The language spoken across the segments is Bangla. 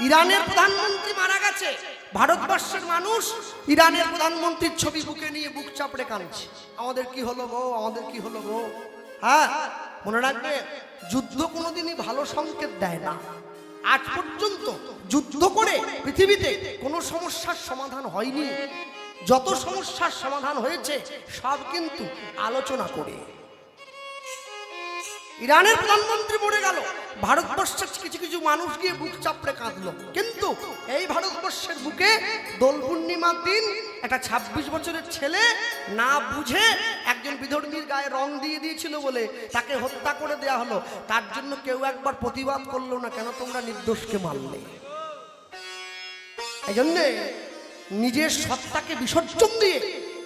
ইরানের প্রধানমন্ত্রী মারা গেছে, ভারতবর্ষের মানুষ ইরানের প্রধানমন্ত্রীর ছবি বুকে নিয়ে বুক চাপড়ে কাঁদছে, আমাদের কি হলো গো, আমাদের কি হলো গো। হ্যাঁ, মনে রাখবে, যুদ্ধ কোনোদিনই ভালো সংকেত দেয় না। আজ পর্যন্ত যুদ্ধ করে পৃথিবীতে কোনো সমস্যার সমাধান হয়নি। যত সমস্যার সমাধান হয়েছে সব কিন্তু আলোচনা করে। ইরানের প্রধানমন্ত্রী মরে গেল, ভারতবর্ষের কিছু কিছু মানুষ গিয়ে বুক চাপড়ে কাঁদলো। কিন্তু এই ভারতবর্ষের বুকে দোল পূর্ণিমার দিন একটা 26 বছরের ছেলে না বুঝে একজন বিধর্মীর গায়ে রং দিয়ে দিয়েছিল বলে তাকে হত্যা করে দেয়া হলো। তার জন্য কেউ একবার প্রতিবাদ করলো না, কেন তোমরা নির্দোষকে মারলে। এই জন্যে নিজের সত্তাকে বিসর্জন দিয়ে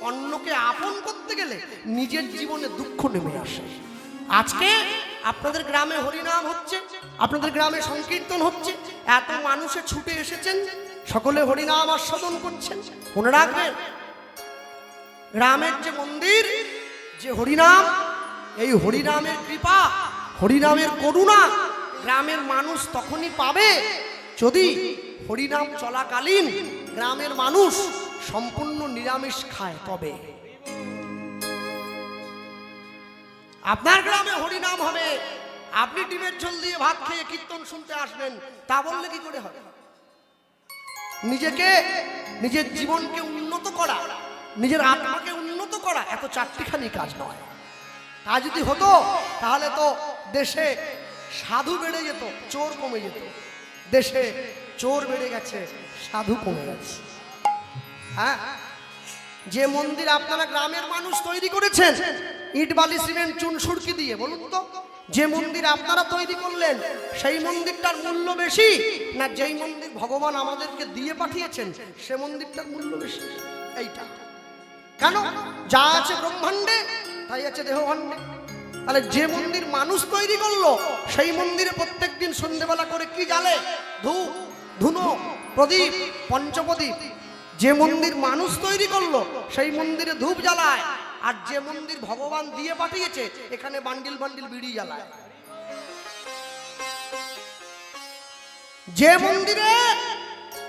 অন্যকে আপন করতে গেলে নিজের জীবনে দুঃখ নেমে আসে। আজকে আপনাদের গ্রামে হরিনাম হচ্ছে, আপনাদের গ্রামে সংকীর্তন হচ্ছে, এত মানুষে ছুটে এসেছেন, সকলে হরিনাম আস্বাদন করছেন। মনে রাখবেন, গ্রামের যে মন্দির, যে হরিনাম, এই হরিনামের কৃপা, হরিনামের করুণা গ্রামের মানুষ তখনই পাবে যদি হরিনাম চলাকালীন গ্রামের মানুষ সম্পূর্ণ নিরামিষ খায়। তবে আপনার গ্রামে হরিনাম হবে, আপনি ডিমের ঝোল দিয়ে ভাত খেয়ে কীর্তন শুনতে আসবেন, তা বললে কি করে হবে? নিজেকে, নিজের জীবনকে উন্নত করা, নিজের আত্মাকে উন্নত করা এত চারটিখানি কাজ নয়। তা যদি হতো তাহলে তো দেশে সাধু বেড়ে যেত, চোর কমে যেত। দেশে চোর বেড়ে গেছে, সাধু কমে গেছে। হ্যাঁ, যে মন্দির আপনারা গ্রামের মানুষ তৈরি করেছেন ইট বালি সিমেন্ট চুন সুরকি দিয়ে, বলুন তো, যে মন্দির আপনারা তৈরি করলেন সেই মন্দিরটার মূল্য বেশি না যেই মন্দির ভগবান আমাদেরকে দিয়ে পাঠিয়েছেন সে মন্দিরটার মূল্য বেশি? এইটা কেন? যা আছে ব্রহ্মাণ্ডে তাই আছে দেহভাণ্ডে। তাহলে যে মন্দির মানুষ তৈরি করলো সেই মন্দিরে প্রত্যেকদিন সন্ধ্যেবেলা করে কি জ্বালে? ধূপ, ধুনো, প্রদীপ, পঞ্চপ্রদীপ। যে মন্দির মানুষ তৈরি করলো সেই মন্দিরে ধূপ জ্বালায়, আর যে মন্দির ভগবান দিয়ে পাঠিয়েছে এখানে বান্ডিল বান্ডিল বিড়ি জ্বালায়। যে মন্দিরে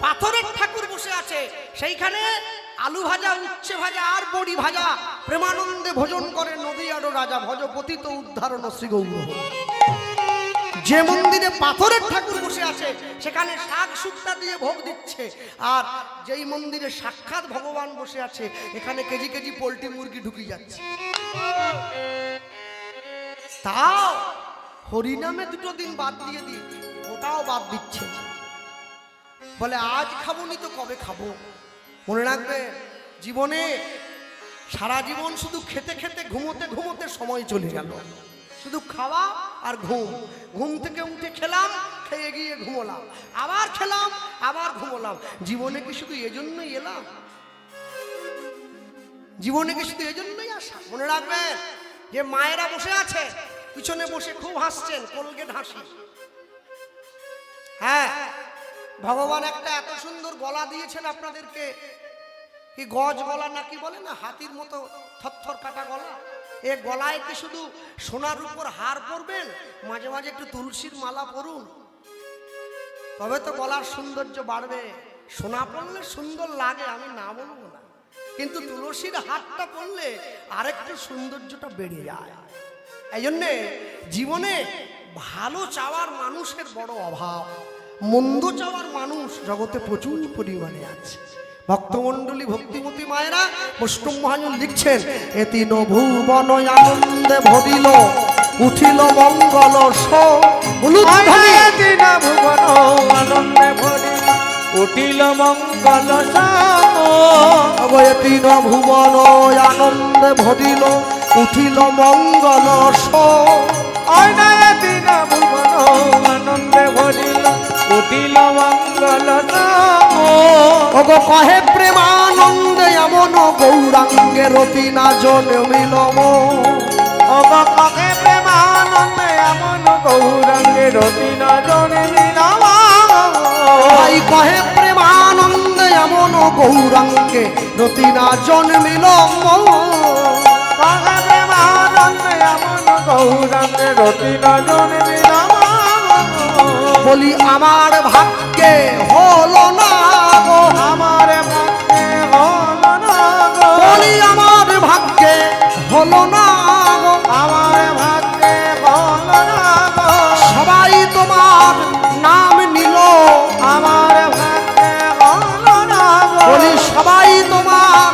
পাথরের ঠাকুর বসে আছে সেইখানে আলু ভাজা, উচ্ছে ভাজা আর বড়ি ভাজা প্রেমানন্দে ভোজন করে নদী আরো রাজা, ভজপতি তো উদ্ধারণ শ্রী গৌর। যে মন্দিরে পাথরের ঠাকুর বসে আছে সেখানে শাক শুক্তা দিয়ে ভোগ দিচ্ছে, আর যেই মন্দিরে সাক্ষাৎ ভগবান বসে আছে এখানে কেজি কেজি পোল্ট্রি মুরগি ঢুকি যাচ্ছে। তাও হরিনামে দুটো দিন বাদ দিয়ে দিই, ওটাও বাদ দিচ্ছে। বলে আজ খাবনি তো কবে খাবো? মনে রাখবে, জীবনে সারা জীবন শুধু খেতে খেতে ঘুমোতে ঘুমোতে সময় চলে গেল। শুধু খাওয়া আর ঘুম, ঘুম থেকে উঠে খেলাম, খেয়ে গিয়ে ঘুমোলাম, আবার খেলাম, আবার ঘুমোলাম। জীবনে কি শুধু এজন্যই এলাম? জীবনে কি শুধু এজন্যই আসা? মনে রাখবেন, যে মায়েরা বসে আছে পিছনে বসে খুব হাসছেন, কোলগেট হাসি। হ্যাঁ, ভগবান একটা এত সুন্দর গলা দিয়েছেন আপনাদেরকে, কি গজ গলা নাকি বলে না, হাতির মতো থরথর কাটা গলা। এ গলায় কি শুধু সোনার উপর হার পরবেন? মাঝে মাঝে একটু তুলসীর মালা পরুন, তবে তো গলার সৌন্দর্য বাড়বে। সোনা পরলে সুন্দর লাগে, আমি না বলবো না, কিন্তু তুলসীর হারটা পরলে আরেকটু সৌন্দর্যটা বেড়ে যায়। এই জন্যে জীবনে ভালো চাওয়ার মানুষের বড় অভাব, মন্দ চাওয়ার মানুষ জগতে প্রচুর পরিমাণে আছে। ভক্তমণ্ডলী, ভক্তিমতী মায়েরা, বৈষ্ণব মহাজন লিখছেন, এ তিন ভুবন আনন্দে ভরিল, উঠিল মঙ্গল তিন ভুবন আনন্দে ভরিল, উঠিল মঙ্গল তিন ভুবন আনন্দে ভরিল, উঠিল মঙ্গল তিন ভুবন আনন্দে ভরিল, উঠিল মঙ্গল কহে প্রেমানন্দে এমন গৌরাঙ্গে রতি না জন্মিল। কহে প্রেমানন্দে এমন গৌরাঙ্গে রতি না জন্মিল। কহে প্রেমানন্দে এমন গৌরাঙ্গে রতি না জন্মিল। কহে প্রেমানন্দে এমন গৌরাঙ্গে রতি না জন্মিল। বলি আমার ভাগ্যে ভাগ্যে হলো না গো, আমার ভাগ্যে হলো না গো, বলি আমার ভাগ্যে হলো না গো, আমার ভাগ্যে হলো না গো, সবাই তোমার নাম নিল, আমার ভাগ্যে হলো না গো, বলি সবাই তোমার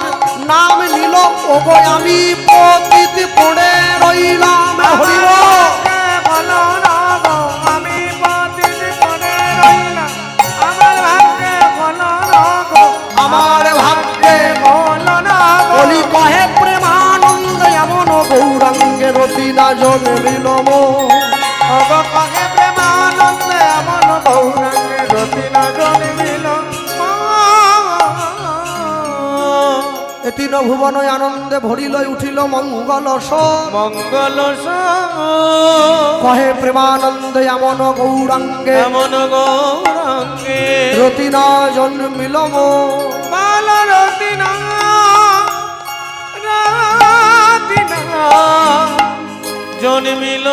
নাম নিল, ওগো আমি পতিত পড়ে রইলাম। হরি বল। হলো না গো, আমি পতিত পড়ে রইলাম, আমার ভাগ্যে হলো না গো, আমার ভাগ্যে হলো না গো, বলি কহে প্রেমানন্দ এমন গৌরাঙ্গে রতিনা জন্মিল মন। ওগো কহে প্রেমানন্দে এমন গৌরাঙ্গে রতিনা জন্মিল এ তিন ভুবন আনন্দে ভরিল উঠিল মঙ্গল সোম। মঙ্গল কহে প্রেমানন্দে এমন গৌরাঙ্গে এমন গৌরাঙ্গে রতিনা জন্মিল মন। বাল রতিনা রতিনা জন্মিল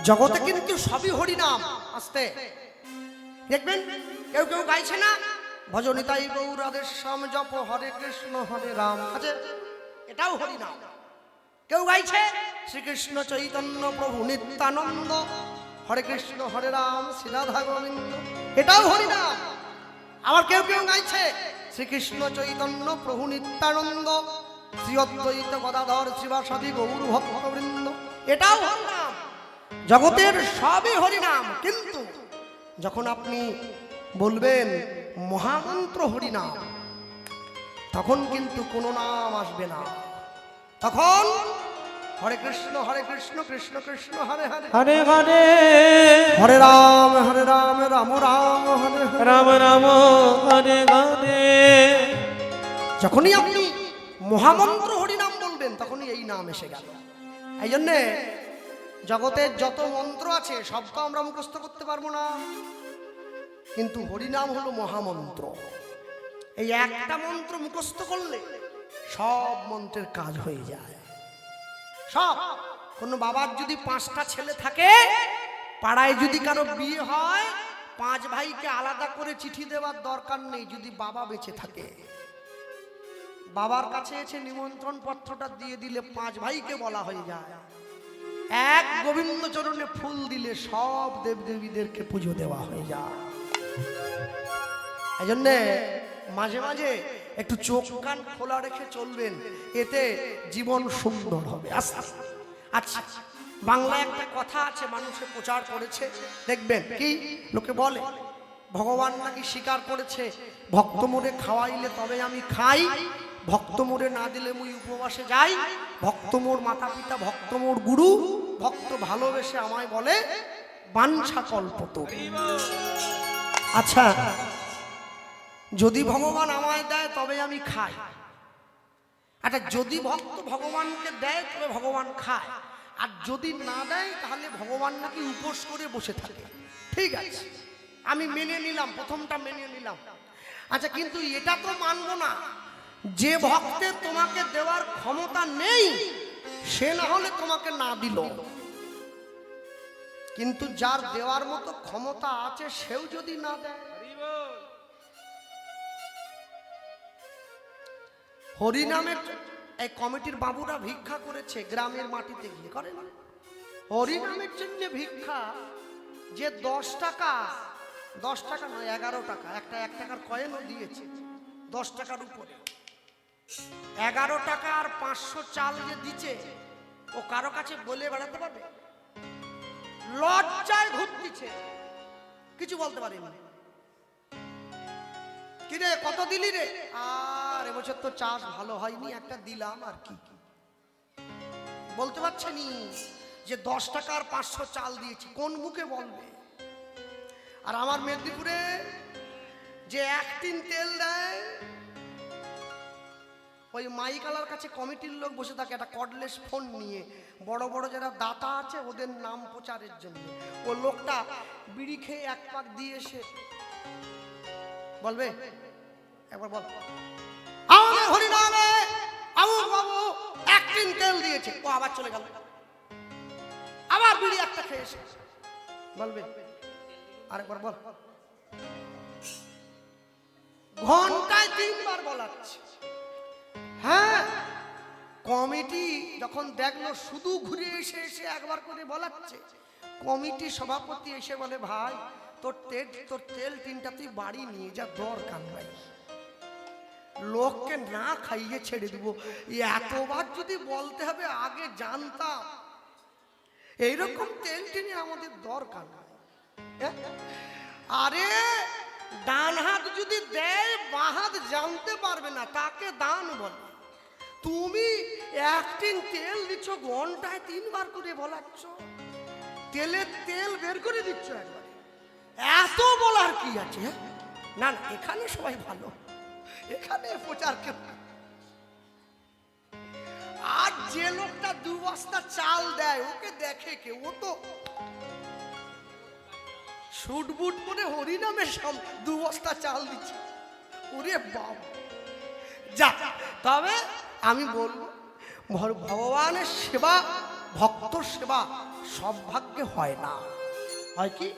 জগতে কিন্তু সবই হরিনাম। আসতে দেখবেন কেউ কেউ গাইছে না, ভজনিতাই গৌরাদের শ্যাম জপ হরে কৃষ্ণ হরে রাম, আছে এটাও হরিনাম। কেউ গাইছে শ্রীকৃষ্ণ চৈতন্য প্রভু নিত্যানন্দ হরে কৃষ্ণ হরে রাম শ্রী রাধা গোবিন্দ, এটাও হরিনাম। আবার কেউ কেউ গাইছে শ্রীকৃষ্ণ চৈতন্য প্রভু নিত্যানন্দ শ্রী অদ্বৈত গদাধর শ্রীবাসাদি গৌর ভক্তবৃন্দ, এটাও হরিনাম। জগতের সবই হরিনাম, কিন্তু যখন আপনি বলবেন মহামন্ত্র হরিনাম, তখন কিন্তু কোনো নাম আসবে না। তখন হরে কৃষ্ণ কৃষ্ণ কৃষ্ণ হরে হরে, হরে হরে হরে রাম রাম রাম হরে হরে। রাম রাম হরে হরে যখনই আপনি মহামন্ত্র হরিনাম বলবেন, তখনই এই নাম এসে গেল। এই জন্যে জগতের যত মন্ত্র আছে সব তো আমরা মুখস্থ করতে পারবো না, কিন্তু হরিনাম হলো মহামন্ত্র। এই একটা মন্ত্র মুখস্থ করলে সব মন্ত্রের কাজ হয়ে যায়। সব কোনো বাবার যদি 5টা ছেলে থাকে, পাড়ায় যদি কারো বিয়ে হয়, 5 ভাইকে আলাদা করে চিঠি দেওয়ার দরকার নেই। যদি বাবা বেঁচে থাকে, বাবার কাছে এসে নিমন্ত্রণ পত্রটা দিয়ে দিলে 5 ভাইকে বলা হয়ে যায়। এক গোবিন্দ চরণে ফুল দিলে সব দেবদেবীদেরকে পুজো দেওয়া হয়ে যায়। এই জন্যে মাঝে মাঝে একটু চোখ কান খোলা রেখে চলবেন, এতে জীবন সুন্দর হবে। আচ্ছা, বাংলায় একটা কথা আছে, মানুষে প্রচার করেছে, দেখবেন কি লোকে বলে ভগবান নাকি স্বীকার করেছে, ভক্ত মোরে খাওয়াইলে তবে আমি খাই, ভক্ত মোরে না দিলে মুই উপবাসে যাই, ভক্ত মোর মাতা পিতা, ভক্ত মোর গুরু, ভক্ত ভালোবেসে আমায় বলে বাঞ্ছা কল্পতরু। আচ্ছা, যদি ভগবান আমায় দেয় তবে আমি খাই, আচ্ছা যদি ভক্ত ভগবানকে দেয় তবে ভগবান খায়, আর যদি না দেয় তাহলে ভগবান নাকি উপোস করে বসে থাকে। ঠিক আছে, আমি মেনে নিলাম, প্রথমটা মেনে নিলাম। আচ্ছা, কিন্তু এটা তো মানবো না যে ভক্তের তোমাকে দেওয়ার ক্ষমতা নেই, সে না হলে তোমাকে না দিল, কিন্তু যার দেওয়ার মতো ক্ষমতা আছে সেও যদি না দেয়। হরিনামের এই কমিটির বাবুরা ভিক্ষা করেছে গ্রামের মাটিতে গিয়ে, করে না? হরিনামের জন্য ভিক্ষা, যে 10 টাকা নয় 11 টাকা, একটা 1 টাকার কয়েনও দিয়েছে 10 টাকার উপরে, 11 টাকা আর 500 চাল যে দিচ্ছে, ও কারো কাছে বলে বেড়াতে পারবে? লজ্জায় ঘুরতিছে, কিছু বলতে পারিনি। কিরে কত দিলি রে? আর এবছর তো চাষ ভালো হয়নি, একটা দিলাম আর কি। বলতে পারছে নি যে 10 টাকা আর 500 চাল দিয়েছি, কোন মুখে বলবে? আর আমার মেদিনীপুরে যে 1 টিন তেল দেয়, ওই মাইকালার কাছে কমিটির লোক বসে থাকে একটা কর্ডলেস ফোন নিয়ে, বড় বড় যারা দাতা আছে ওদের নাম প্রচারের জন্য। ও লোকটা বিড়ি খেয়ে 1 পাক দিয়ে এসে বলবে, একবার বল, আমাদের হরিনামে আমুক বাবু 1 টিন তেল দিয়েছে, ও আবার চলে গেল। আবার বিড়ি একটা খেয়ে এসে বলবে আরেকবার বল। ঘন্টায় 3 বার বলাচ্ছে। হ্যাঁ, কমিটি যখন দেখলো শুধু ঘুরে এসে এসে একবার করে বলাচ্ছে, কমিটি সভাপতি এসে বলে, ভাই তোর তেল টিনটা তুই বাড়ি নিয়ে যা, দরকার নাই, লোককে না খাইয়ে ছেড়ে দিব। এতবার যদি বলতে হবে, আগে জানতাম এইরকম তেল টিনে আমাদের দরকার নাই। আরে ডান হাত যদি দেয়, বাঁ হাত জানতে পারবে না, তাকে দান বলে। তুমি 1 টিন তেল দিচ্ছ, ঘন্টায় 3 বার করে বলাচ্ছ, তেলের তেল বের করে দিচ্ছ একবার, এত বলার কি আছে? না না, এখানে সবাই ভালো, এখানে প্রচার কেউ। আর যে লোকটা 2 বস্তা চাল দেয়, ওকে দেখে কে? ও তো শুট বুট করে হরিনামের 2 বস্তা চাল দিচ্ছে। ওরে বাপ, যা। তবে আমি বলবো, ভগবানের সেবা, ভক্ত সেবা সব ভাগ্যে হয় না। হয় কি,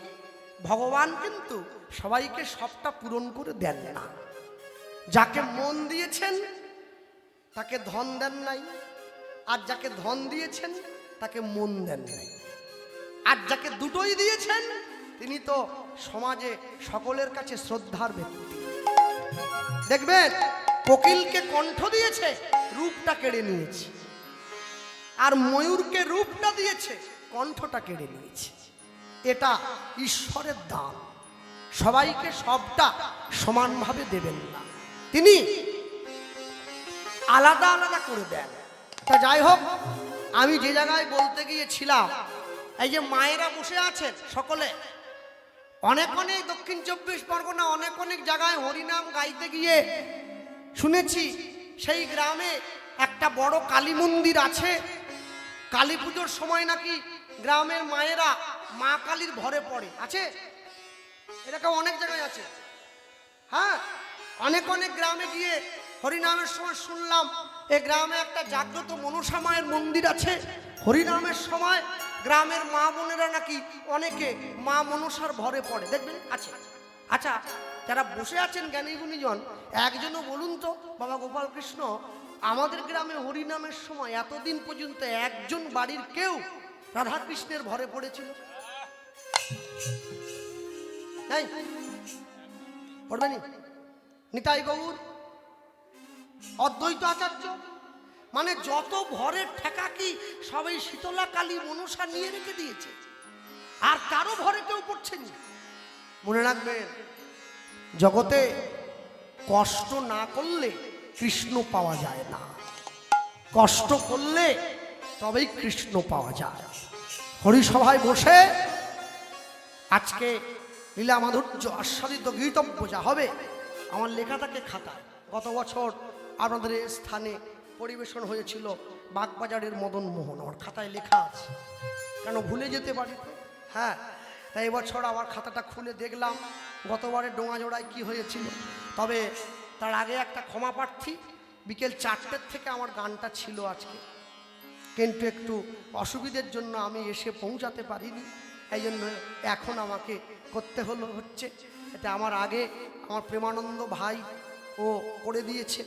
ভগবান কিন্তু সবাইকে সবটা পূরণ করে দেন না। যাকে মন দিয়েছেন তাকে ধন দেন নাই, আর যাকে ধন দিয়েছেন তাকে মন দেন নাই। আর যাকে দুটোই দিয়েছেন তিনি তো সমাজে সকলের কাছে শ্রদ্ধার ব্যক্তি। দেখবেন, কোকিলকে কণ্ঠ দিয়েছে, রূপটা কেড়ে নিয়েছে, আর ময়ূরকে রূপটা দিয়েছে, কণ্ঠটা কেড়ে নিয়েছে। এটা ঈশ্বরের দান, সবাইকে সবটা সমানভাবে দেবেন না, তিনি আলাদা আলাদা করে দেন। তা যাই হোক, আমি যে জায়গায় বলতে গিয়েছিলাম, এই যে মায়েরা বসে আছেন সকলে, অনেক অনেক দক্ষিণ 24 পরগনা অনেক অনেক জায়গায় হরিনাম গাইতে গিয়ে শুনেছি, সেই গ্রামে একটা বড় কালী মন্দির আছে। কালী পুজোর সময় নাকি গ্রামের মায়েরা মা কালীর ভরে পড়ে, আছে এরকম অনেক জায়গায় আছে। হ্যাঁ, অনেক অনেক গ্রামে গিয়ে হরিনামের সময় শুনলাম, এই গ্রামে একটা জাগ্রত মনসা মায়ের মন্দির আছে। হরিনামের সময় গ্রামের মা বোনেরা নাকি অনেকে মা মনসার ভরে পড়ে, দেখবেন আছে। আচ্ছা, যারা বসে আছেন জ্ঞানী গুণীজন, একজনও বলুন তো, বাবা গোপাল কৃষ্ণ, আমাদের গ্রামে হরিনামের সময় এতদিন পর্যন্ত একজন বাড়ির কেউ রাধা কৃষ্ণের ভরে পড়েছিল? পড়বেনি? নিতাই গৌর, অদ্বৈত আচার্য, মানে যত ভরের ঠেকা কি সবাই শীতলা কালী মনসা নিয়ে রেখে দিয়েছে, আর কারো ভরে কেউ পড়ছেনি। মনে রাখবেন, জগতে কষ্ট না করলে কৃষ্ণ পাওয়া যায় না, কষ্ট করলে তবেই কৃষ্ণ পাওয়া যায়। হরিসভায় বসে আজকে লীলা মাধুর্য আস্বাদিত গীতব্য যা হবে, আমার লেখা থাকে খাতায়। গত বছর আপনাদের স্থানে পরিবেশন হয়েছিল বাগবাজারের মদন মোহন, আমার খাতায় লেখা আছে, কেন ভুলে যেতে পারি। হ্যাঁ, তাই এবছর আমার খাতাটা খুলে দেখলাম গতবারের ডোঙাজোড়ায় কি হয়েছিল। তবে তার আগে একটা ক্ষমা প্রার্থী, বিকেল 4টের থেকে আমার গানটা ছিল আজকে, কিন্তু একটু অসুবিধার জন্য আমি এসে পৌঁছাতে পারিনি, এই জন্য এখন আমাকে করতে হচ্ছে। এটা আমার আগে আমার প্রেমানন্দ ভাই ও করে দিয়েছে,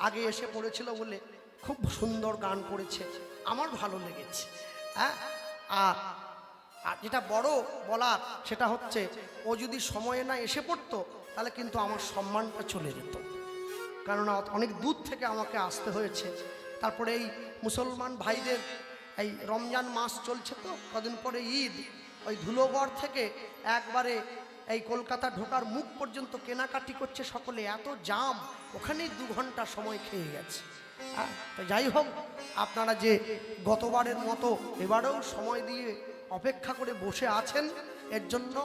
আগে এসে পড়েছিল বলে খুব সুন্দর গান করেছে, আমার ভালো লেগেছে। হ্যাঁ, আর যেটা বড় বলার সেটা হচ্ছে, ও যদি সময়ে না এসে পড়তো তাহলে কিন্তু আমার সম্মানটা চলে যেত, কেননা অনেক দূর থেকে আমাকে আসতে হয়েছে। তারপরে এই মুসলমান ভাইদের এই রমজান মাস চলছে, তো কদিন পরে ঈদ, ওই ধুলোগড় থেকে একবারে এই কলকাতা ঢোকার মুখ পর্যন্ত কেনাকাটি করছে সকলে, এত জাম, ওখানেই 2 ঘন্টা সময় খেয়ে গেছে। তো যাই হোক, আপনারা যে গতবারের মতো এবারেও সময় দিয়ে অপেক্ষা করে বসে আছেন, এর জন্য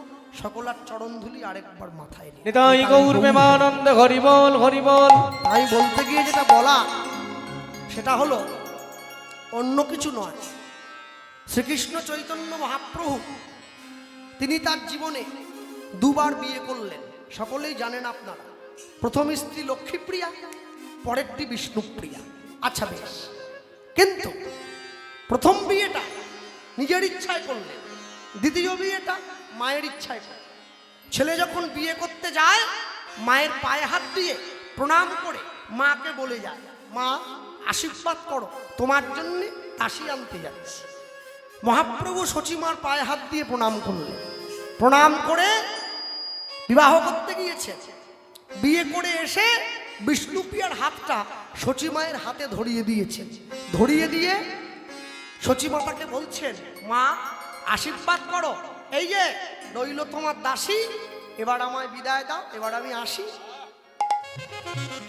সকলার চরণধুলি আরেকবার মাথায় নিয়ে নিতাই গৌর প্রেমানন্দ হরি বল হরি বল। তাই বলতে গিয়ে যেটা বলা, সেটা হলো অন্য কিছু নয়। শ্রীকৃষ্ণ চৈতন্য মহাপ্রভু তিনি তার জীবনে 2 বার বিয়ে করলেন, সকলেই জানেন আপনারা। প্রথম স্ত্রী লক্ষ্মীপ্রিয়া, পরেরটি বিষ্ণুপ্রিয়া। আচ্ছা বেশ, কিন্তু প্রথম বিয়েটা নিজের ইচ্ছায় করলেন। দ্বিতীয় বিয়েটা মায়ের ইচ্ছায় করলেন। ছেলে যখন বিয়ে করতে যায় মায়ের পায়ে হাত দিয়ে প্রণাম করে মাকে বলে যায়, মা আশীর্বাদ করো, তোমার জন্য দাসী আনতে যাচ্ছি। মহাপ্রভু সচিমার পায়ে হাত দিয়ে প্রণাম করলেন। প্রণাম করে বিবাহ করতে গিয়েছে। বিয়ে করে এসে বিষ্ণুপ্রিয়ার হাতটা সচিমায়ের হাতে ধরিয়ে দিয়েছেন। ধরিয়ে দিয়ে সচিমাতাকে বলছেন, মা আশীর্বাদ করো, এই যে রইল তোমার দাসী, এবার আমায় বিদায় দাও, এবার আমি আসি।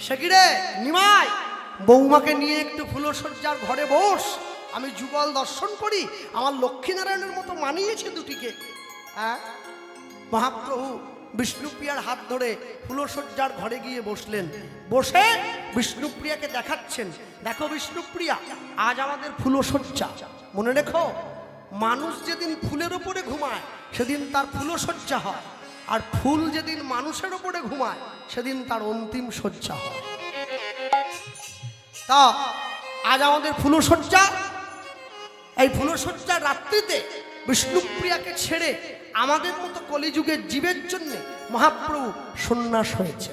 সে কি রে নিমাই, বৌমাকে নিয়ে একটু ফুলসজ্জার ঘরে বস, আমি যুগল দর্শন করি। আমার লক্ষ্মীনারায়ণের মতো মানিয়েছে দুটিকে। হ্যাঁ, মহাপ্রভু বিষ্ণুপ্রিয়ার হাত ধরে ফুলসজ্জার ঘরে গিয়ে বসলেন। বসে বিষ্ণুপ্রিয়াকে দেখাচ্ছেন, দেখো বিষ্ণুপ্রিয়া, আজ আমাদের ফুলসজ্জা। মনে রেখো, মানুষ যেদিন ফুলের ওপরে ঘুমায় সেদিন তার ফুলসজ্জা হয়, আর ফুল যেদিন মানুষের ওপরে ঘুমায় সেদিন তার অন্তিম সজ্জা হয়। তা আজ আমাদের ফুলসজ্জা। এই ফুলসজ্জার রাত্রিতে বিষ্ণুপ্রিয়াকে ছেড়ে আমাদের মতো কলিযুগের জীবের জন্য মহাপ্রভু সন্ন্যাস হয়েছে।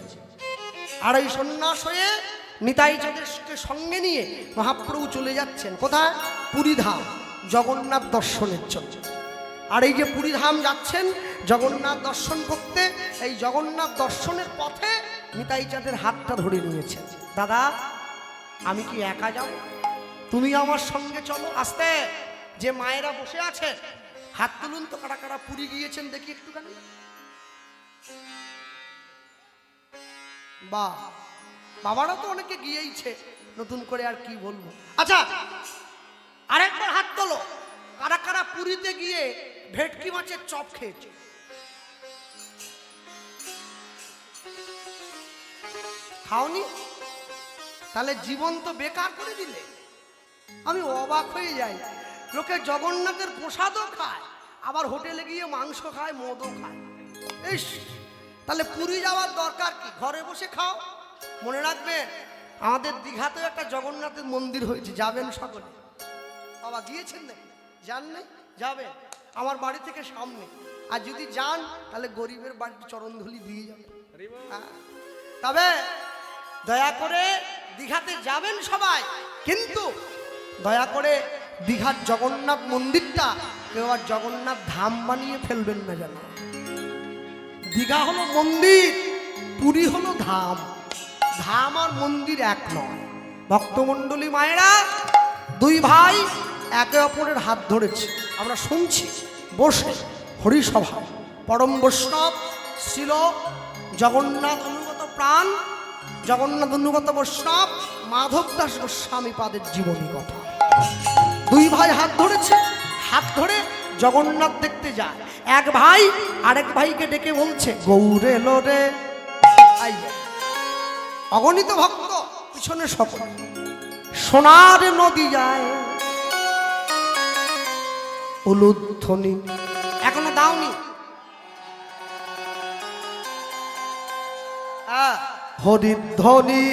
আর এই সন্ন্যাস হয়ে নিতাই চাঁদেরকে সঙ্গে নিয়ে মহাপ্রভু চলে যাচ্ছেন কোথায়? পুরীধাম, জগন্নাথ দর্শনের জন্য। আর এই যে পুরীধাম যাচ্ছেন জগন্নাথ দর্শন করতে, এই জগন্নাথ দর্শনের পথে নিতাই চাঁদের হাতটা ধরে নিয়েছেন। দাদা, আমি কি একা যাব? তুমি আমার সঙ্গে চলো। আস্তে, যে মায়েরা বসে আছে হাত তুলুন তো, কারা কারা পুরী গিয়েছেন দেখি একটুখানি। বা বাবারা তো অনেকে গিয়েইছে, নতুন করে আর কি বলবো। আচ্ছা, আরেকবার হাত তোলো, কারা কারা পুরীতে গিয়ে ভেটকি মাছের চপ খেয়েছে? খাওনি? তাহলে জীবন তো বেকার করে দিলে। আমি অবাক হয়ে যাই, লোকে জগন্নাথের প্রসাদও খায়, আবার হোটেলে গিয়ে মাংস খায়, মদও খায়। ইস, তাহলে পুরী যাওয়ার দরকার কি? ঘরে বসে খাও। মনে রাখবে, আমাদের দীঘাতেও একটা জগন্নাথের মন্দির হয়েছে, যাবেন সকলে। বাবা গিয়েছেন নাকি? যান নাই? যাবেন, আমার বাড়ি থেকে সামনে। আর যদি যান তাহলে গরিবের বাড়িতে চরণধুলি দিয়ে যাবেন। তবে দয়া করে দীঘাতে যাবেন সবাই, কিন্তু দয়া করে দীঘার জগন্নাথ মন্দিরটা কেউ আর জগন্নাথ ধাম বানিয়ে ফেলবেন না যেন। দীঘা হলো মন্দির, পুরী হলো ধাম। ধাম আর মন্দির এক নয়। ভক্তমণ্ডলী মায়েরা, দুই ভাই একে অপরের হাত ধরেছে, আমরা শুনছি বসে হরিসভা। পরম বৈষ্ণব ছিল জগন্নাথ অনুগত প্রাণ, জগন্নাথ অনুগত বৈষ্ণব মাধব দাস গোস্বামী পাদের জীবনী কথা। দুই ভাই হাত ধরেছে, হাত ধরে জগন্নাথ দেখতে যায়। এক ভাই আরেক ভাইকে ডেকে বলছে, গৌরে এলো রে। অগণিত ভক্ত পিছনে সকল, সোনার নদী যায় উলুধ্বনি। এখনো দাওনি? হরিধ্বনি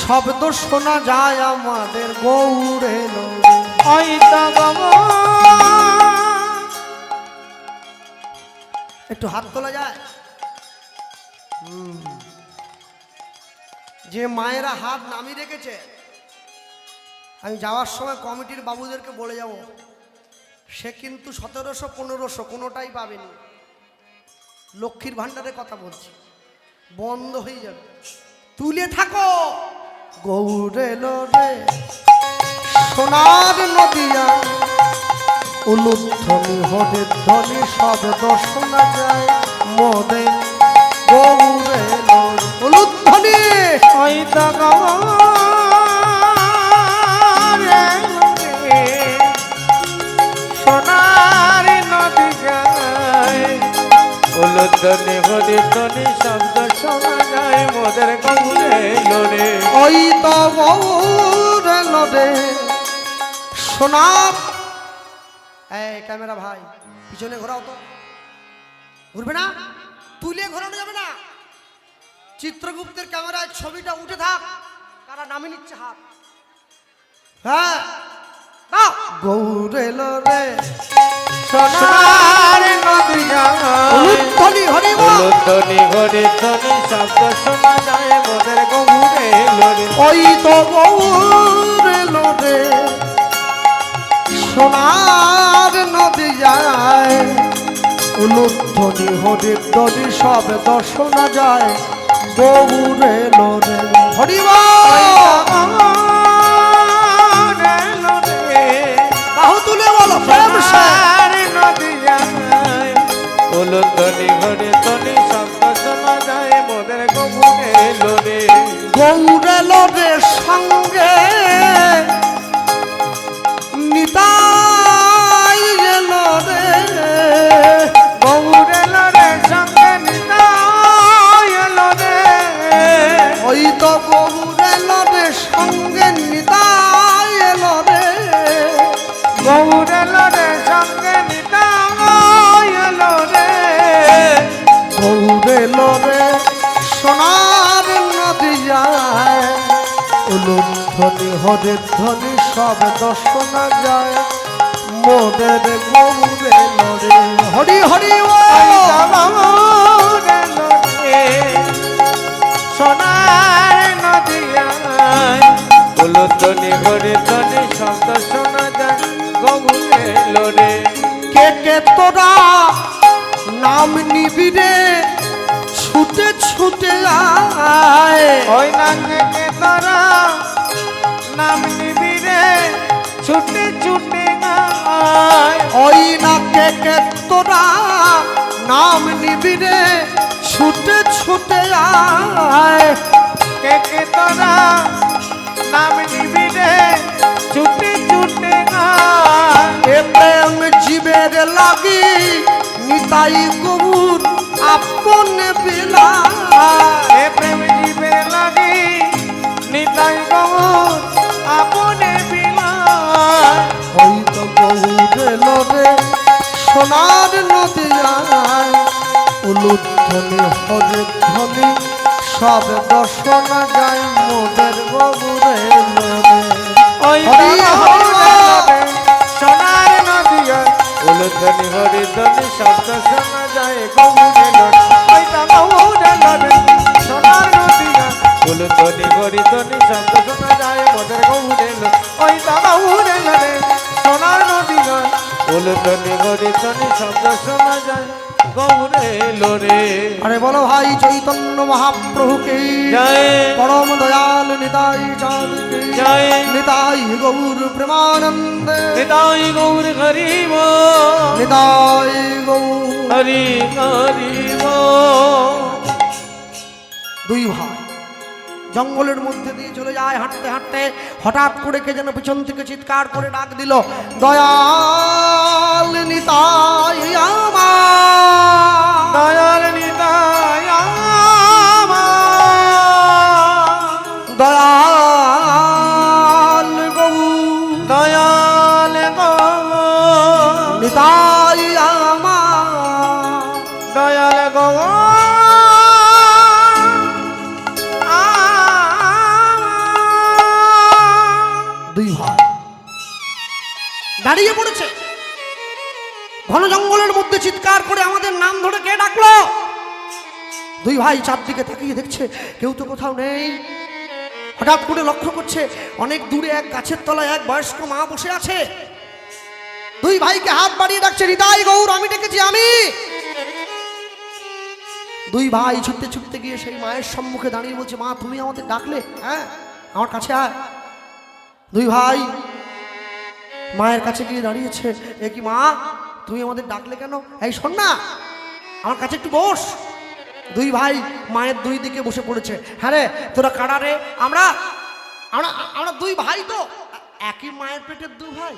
শব্দ শোনা যায় আমাদের গৌরে এলো। একটু হাত তোলা যায়? যে মায়েরা হাত নামিয়ে রেখেছে, আমি যাওয়ার সময় কমিটির বাবুদেরকে বলে যাব, সে কিন্তু 1700 1500 কোনোটাই পাবেনি। লক্ষ্মীর ভাণ্ডারের কথা বলছি, বন্ধ হয়ে যাবে। তুলে থাকো, গৌরে এলো রে সোনার নদিয়া উলুধ্বনি হরির ধ্বনি শব্দ শোনা যায় মোদে গৌরে এলো উলুধ্বনি। সোনার নদী যায় উলুধ্বনি হরির ধ্বনি শব্দ শোনা যায় মোদের গৌরে এলো রে। ওই তো গৌরে এলো রে সোনার। এই ক্যামেরা ভাই পিছনে ঘোরাও তো, ঘুরবে না, তুলে ঘোরানো যাবে না। চিত্রগুপ্তের ক্যামেরায় ছবিটা উঠে থাক, কারা নামে নিচ্ছে হাত। হ্যাঁ, দাও। গৌর এলো রে সোনার নদিয়ায় উলুধ্বনি হরি বল। উলুধ্বনি হরি ধ্বনি শব্দ শোনা যায় মোদের গৌরে এলো রে। ওই তো গৌর এলো রে সোনার নদী যায় উলুধ্বনি হরি ধ্বনি শব্দ শোনা যায় গৌর এলো রে হরি বল। বাহু তুলে বলো প্রেম সে। উলুধ্বনি হরি ধ্বনি শব্দ শোনা যায় মোদের গৌরে এলো রে। গৌর এলো রে সঙ্গে নিতাই এলো রে গৌর এলো রে সঙ্গে নিতাই এলো রে। ওই তো গৌর এলো রে সঙ্গে নিতাই এলো রে গৌর এলো রে সঙ্গে নিতাই এলো রে। গৌর এলো রে সোনার নদী যায় উলুধ্বনি হরির ধ্বনি শব্দ শোনা যায় মোদের গৌর এলো রে হরি হরি গৌর এলো রে সোনার নদিয়ায় উলুধ্বনি হরি ধ্বনি শব্দ শোনা যায় গৌর এলো রে। কে কে তোরা নাম নিবি রে ছুটে ছুটে আয় ওই নাকে কে তোরা নাম নিবি রে ছুটে ছুটে গায়। ওই না কে কে তোরা নাম নিবি রে ছুটে ছুটে আয় কে কে তোরা নাম নিবি রে ছুটে ছুটে গায়। এ প্রেম জীবের লাগি নিতাই গৌর আপন বিলা এ প্রেম জীবে লাগি নিতাই গৌর আপনে বিলায়। হয়তো গৌর এলো রে সোনার নদী যায় উলুধ্বনি হরি ধ্বনি শব্দ শোনা যায় মোদের গৌর এলো রে ওই হরি গৌর হরি এলো রে সোনার নদিয়ায় উলুধ্বনি হরি ধ্বনি শব্দ শোনা যায় গৌর এলো রে। ওই গৌর এলো রে সোনার নদিয়ায় উলুধ্বনি হরি ধ্বনি শব্দ শোনা যায় মোদের গৌর এলো। ওই গৌর এলো রে সোনার নদিয়ায় উলুধ্বনি হরি ধ্বনি শব্দ শোনা যায় গৌর এলো রে। আরে বলো ভাই চৈতন্য মহাপ্রভুকে জয় পরম দয়াল নিতাই চাঁদ কে জয় নিতাই গৌর প্রেমানন্দে নিতাই গৌর হরি নিতাই গৌর হরি হরি দুই ভাই জঙ্গলের মধ্যে দিয়ে চলে যায় হাঁটতে হাঁটতে হঠাৎ করে কে যেন পিছন থেকে চিৎকার করে ডাক দিল দয়াল নিতাই আমার দয়াল নিতাই দয়াল গৌ দয়াল নিতাই আমার দয়াল গো দুই ভাই দাঁড়িয়ে পড়েছে ঘন জঙ্গলের মধ্যে চিৎকার করে আমাদের নাম ধরে কে ডাকলো দুই ভাই চারদিকে তাকিয়ে দেখছে কেউ তো কোথাও নেই হঠাৎ করে লক্ষ্য করছে অনেক দূরে এক গাছের তলায় এক বয়স্ক মা বসে আছে দুই ভাইকে হাত বাড়িয়ে ডাকছে হৃদয় গৌর আমি ডেকেছি আমি দুই ভাই ছুটতে ছুটতে গিয়ে সেই মায়ের সম্মুখে দাঁড়িয়ে বলছে মা তুমি আমাদের ডাকলে হ্যাঁ আমার কাছে আয় দুই ভাই মায়ের কাছে গিয়ে দাঁড়িয়েছে এ কি মা তুমি আমাদের ডাকলে কেন এই শোন না আমার কাছে একটু বস দুই ভাই মায়ের দুই দিকে বসে পড়েছে হ্যাঁ রে তোরা কারা রে আমরা আমরা আমরা দুই ভাই তো একই মায়ের পেটের দুই ভাই